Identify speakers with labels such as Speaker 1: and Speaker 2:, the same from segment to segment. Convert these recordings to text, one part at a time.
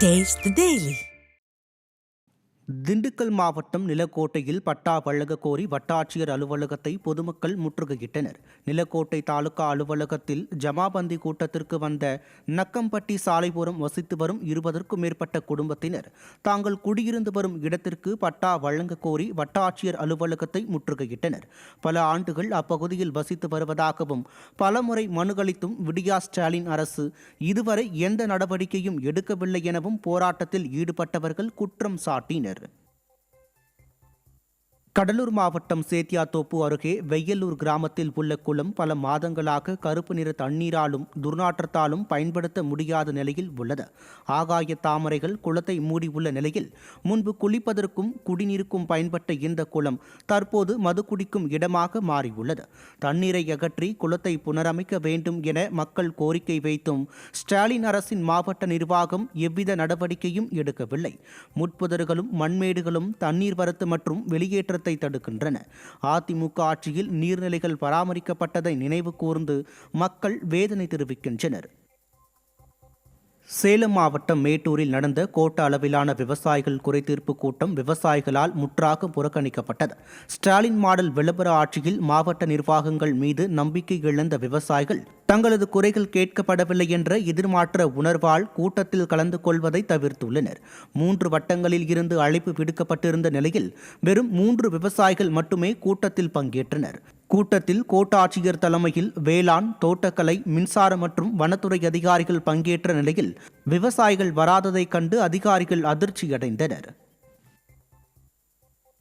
Speaker 1: Taste the Daily.
Speaker 2: Dindigul மாவட்டம் நிலக்கோட்டையில் பட்டா வழங்க கோரி வட்டாட்சியர் அலுவலகத்தை பொதுமக்கள் முற்றுகையிட்டனர். நிலக்கோட்டை தாலுகா அலுவலகத்தில் ஜமாபந்தி கூட்டத்திற்கு வந்த நக்கம்பட்டி சாலைபுரம் வசித்து வரும் 20க்கும் மேற்பட்ட குடும்பத்தினர் தாங்கள் குடியிருந்து வரும் இடத்திற்கு பட்டா வழங்க கோரி வட்டாட்சியர் அலுவலகத்தை முற்றுகையிட்டனர். பல ஆண்டுகள் அப்பகுதியில் வசித்து வருவதாகவும் பலமுறை மனுகளித்தும் விடியா ஸ்டாலின் அரசு இதுவரை எந்த நடவடிக்கையும் எடுக்கவில்லை எனவும் போராட்டத்தில் ஈடுபட்டவர்கள் குற்றம் சாட்டினர். கடலூர் மாவட்டம் சேத்தியாத்தோப்பு அருகே வெய்யலூர் கிராமத்தில் உள்ள குளம் பல மாதங்களாக கருப்பு நிற தண்ணீராலும் துர்நாற்றத்தாலும் பயன்படுத்த முடியாத நிலையில் உள்ளது. ஆகாய தாமரைகள் குளத்தை மூடியுள்ள நிலையில் முன்பு குளிப்பதற்கும் குடிநீருக்கும் பயன்பட்ட இந்த குளம் தற்போது மது குடிக்கும் இடமாக மாறியுள்ளது. தண்ணீரை அகற்றி குளத்தை புனரமைக்க வேண்டும் என மக்கள் கோரிக்கை வைத்தும் ஸ்டாலின் அரசின் மாவட்ட நிர்வாகம் எவ்வித நடவடிக்கையும் எடுக்கவில்லை. முட்புதர்களும் மண்மேடுகளும் தண்ணீர் வரத்து மற்றும் வெளியேற்ற தடுக்கின்றன. அதிமுக ஆட்சியில் நீர்நிலைகள் பராமரிக்கப்பட்டதை நினைவு கூர்ந்து மக்கள் வேதனை தெரிவிக்கின்றனர். சேலம் மாவட்டம் மேட்டூரில் நடந்த கோட்ட அளவிலான விவசாயிகள் குறைதீர்ப்பு கூட்டம் விவசாயிகளால் முற்றாக புறக்கணிக்கப்பட்டது. ஸ்டாலின் மாடல் விளம்பர ஆட்சியில் மாவட்ட நிர்வாகங்கள் மீது நம்பிக்கை இழந்த விவசாயிகள் தங்களது குறைகள் கேட்கப்படவில்லை என்ற எதிர்மாற்ற உணர்வால் கூட்டத்தில் கலந்து கொள்வதை தவிர்த்துள்ளனர். 3 வட்டங்களில் இருந்து அழைப்பு விடுக்கப்பட்டிருந்த நிலையில் வெறும் 3 விவசாயிகள் மட்டுமே கூட்டத்தில் பங்கேற்றனர். கூட்டத்தில் கோட்டாட்சியர் தலைமையில் வேளாண், தோட்டக்கலை, மின்சாரம் மற்றும் வனத்துறை அதிகாரிகள் பங்கேற்ற நிலையில் விவசாயிகள் வராததைக் கண்டு அதிகாரிகள் அதிர்ச்சியடைந்தனர்.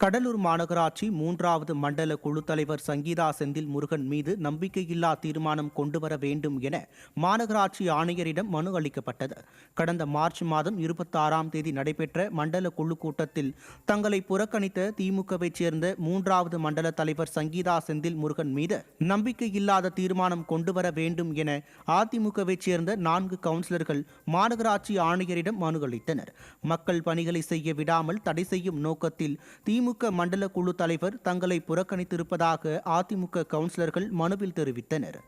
Speaker 2: கடலூர் மாநகராட்சி 3வது மண்டல குழு தலைவர் சங்கீதா செந்தில் முருகன் மீது நம்பிக்கையில்லா தீர்மானம் கொண்டுவர வேண்டும் என மாநகராட்சி ஆணையரிடம் மனு அளிக்கப்பட்டது. கடந்த மார்ச் மாதம் 26ஆம் தேதி நடைபெற்ற மண்டல குழு கூட்டத்தில் தங்களை புறக்கணித்த திமுகவைச் சேர்ந்த 3வது மண்டல தலைவர் சங்கீதா செந்தில் முருகன் மீது நம்பிக்கையில்லாத தீர்மானம் கொண்டுவர வேண்டும் என அதிமுகவைச் சேர்ந்த 4 கவுன்சிலர்கள் மாநகராட்சி ஆணையரிடம் மனு அளித்தனர். மக்கள் பணிகளை செய்ய விடாமல் தடை செய்யும் நோக்கத்தில் திமுக மண்டல குழு தலைவர் தங்களை புறக்கணித்திருப்பதாக அதிமுக கவுன்சிலர்கள் மனுவில் தெரிவித்தனர்.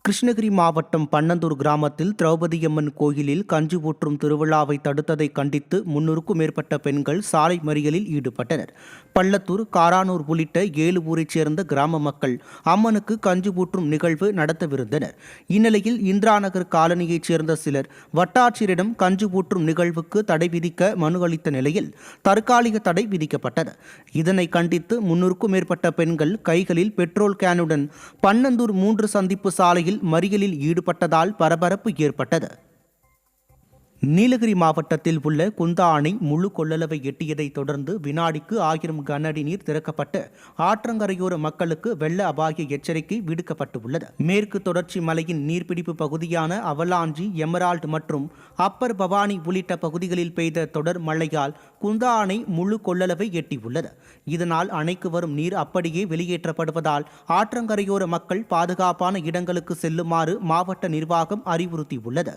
Speaker 2: கிருஷ்ணகிரி மாவட்டம் பன்னந்தூர் கிராமத்தில் திரௌபதியம்மன் கோயிலில் கஞ்சி ஊற்றும் திருவிழாவை தடுத்ததை கண்டித்து 300க்கும் மேற்பட்ட பெண்கள் சாலை மறியலில் ஈடுபட்டனர். பள்ளத்தூர், காரானூர் உள்ளிட்ட 7 ஊரைச் சேர்ந்த கிராம மக்கள் அம்மனுக்கு கஞ்சி ஊற்றும் நிகழ்வு நடத்தவிருந்தனர். இந்நிலையில் இந்திரா நகர் காலனியைச் சேர்ந்த சிலர் வட்டாட்சியரிடம் கஞ்சி ஊற்றும் நிகழ்வுக்கு தடை விதிக்க மனு அளித்த நிலையில் தற்காலிக தடை விதிக்கப்பட்டது. இதனை கண்டித்து 300க்கும் மேற்பட்ட பெண்கள் கைகளில் பெட்ரோல் கேனுடன் பன்னந்தூர் 3 சந்திப்பு சாலையில் மறியலில் ஈடுபட்டதால் பரபரப்பு ஏற்பட்டது. நீலகிரி மாவட்டத்தில் உள்ள குந்தா அணை முழு கொள்ளளவை எட்டியதை தொடர்ந்து வினாடிக்கு 1000 கன அடி நீர் திறக்கப்பட்டு ஆற்றங்கரையோர மக்களுக்கு வெள்ள அபாய எச்சரிக்கை விடுக்கப்பட்டுள்ளது. மேற்கு தொடர்ச்சி மலையின் நீர்பிடிப்பு பகுதியான அவலாஞ்சி, எமரால்டு மற்றும் அப்பர் பவானி உள்ளிட்ட பகுதிகளில் பெய்த தொடர் மழையால் குந்தா அணை முழு கொள்ளளவை எட்டியுள்ளது. இதனால் அணைக்கு வரும் நீர் அப்படியே வெளியேற்றப்படுவதால் ஆற்றங்கரையோர மக்கள் பாதுகாப்பான இடங்களுக்கு செல்லுமாறு மாவட்ட நிர்வாகம் அறிவுறுத்தியுள்ளது.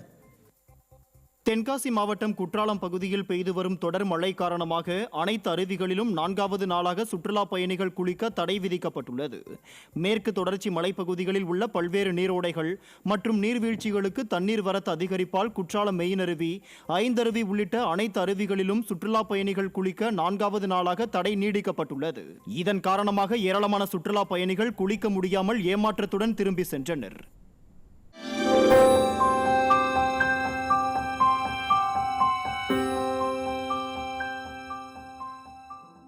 Speaker 3: தென்காசி மாவட்டம் குற்றாலம் பகுதியில் பெய்து வரும் தொடர் மழை காரணமாக அனைத்து அருவிகளிலும் 4வது நாளாக சுற்றுலா பயணிகள் குளிக்க தடை விதிக்கப்பட்டுள்ளது. மேற்கு தொடர்ச்சி மலைப்பகுதிகளில் உள்ள பல்வேறு நீரோடைகள் மற்றும் நீர்வீழ்ச்சிகளுக்கு தண்ணீர் வரத்து அதிகரிப்பால் குற்றாலம் மெயின் அருவி, 5 அருவி உள்ளிட்ட அனைத்து அருவிகளிலும் சுற்றுலா பயணிகள் குளிக்க 4வது நாளாக தடை நீடிக்கப்பட்டுள்ளது. இதன் காரணமாக ஏராளமான சுற்றுலா பயணிகள் குளிக்க முடியாமல் ஏமாற்றத்துடன் திரும்பி சென்றனர்.